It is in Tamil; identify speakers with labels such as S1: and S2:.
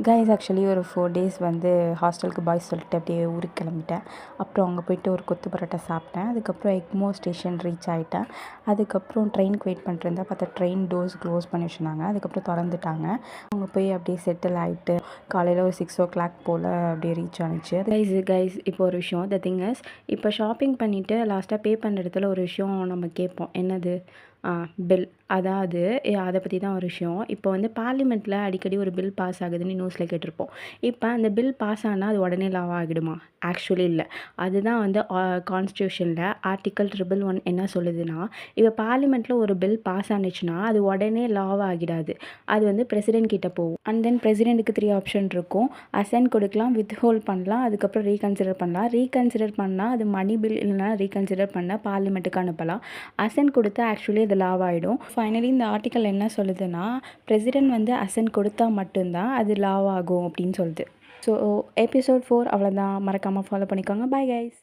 S1: கைஸ் ஆக்சுவலி ஒரு 4 டேஸ் வந்து ஹாஸ்டலுக்கு பாய் சொல்லிட்டு அப்படியே ஊருக்கு கிளம்பிட்டேன். அப்புறம் அங்கே போய்ட்டு ஒரு கொத்து பரோட்டா சாப்பிட்டேன். அதுக்கப்புறம் எக்மோர் ஸ்டேஷன் ரீச் ஆகிட்டேன். அதுக்கப்புறம் ட்ரெயினுக்கு வெயிட் பண்ணிட்டுருந்தேன். பார்த்தா ட்ரெயின் டோர்ஸ் க்ளோஸ் பண்ணி வச்சுருந்தாங்க. அதுக்கப்புறம் திறந்துட்டாங்க. அங்கே போய் அப்படியே செட்டில் ஆகிட்டு காலையில் ஒரு 6 o'clock போல் அப்படியே ரீச் ஆனிச்சு. கைஸ் இப்போ ஒரு விஷயம், த திங் இஸ், இப்போ ஷாப்பிங் பண்ணிவிட்டு லாஸ்ட்டாக பே பண்ணுற இடத்துல ஒரு விஷயம் நம்ம கேட்போம். என்னது? பில். அதாவது அதை பற்றி தான் ஒரு விஷயம். இப்போ வந்து பார்லிமெண்ட்டில் அடிக்கடி ஒரு பில் பாஸ் ஆகுதுன்னு நியூஸில் கேட்டிருப்போம். இப்போ அந்த பில் பாஸ் ஆனால் அது உடனே லாவ் ஆகிடுமா? ஆக்சுவலி இல்லை. அதுதான் வந்து கான்ஸ்டியூஷனில் ஆர்டிக்கல் 111 என்ன சொல்லுதுன்னா, இப்போ பார்லிமெண்ட்டில் ஒரு பில் பாஸ் ஆனிச்சுன்னா அது உடனே லாவ் ஆகிடாது. அது வந்து பிரசிடென்ட் கிட்ட போகும். அண்ட் தென் பிரசிடென்ட்டுக்கு 3 ஆப்ஷன் இருக்கும். அசென்ட் கொடுக்கலாம், வித் ஹோல்ட் பண்ணலாம், அதுக்கப்புறம் ரீகன்சிடர் பண்ணலாம். ரீகன்சிடர் பண்ணால் அது மணி பில், இல்லைனா ரீகன்சிடர் பண்ண பார்லிமெண்ட்டுக்கு அனுப்பலாம். அசென்ட் கொடுத்தா ஆக்சுவலி அது லாவ் ஆகிடும். ஃபைனலி இந்த ஆர்டிக்கல் என்ன சொல்லுதுன்னா, பிரசிடென்ட் வந்து அசென்ட் கொடுத்தா மட்டும்தான் அது லாவ் ஆகும் அப்படின்னு சொல்லுது. ஸோ எபிசோட் 4 அவ்வளோதான். மறக்காமல் ஃபாலோ பண்ணிக்கோங்க. Bye guys.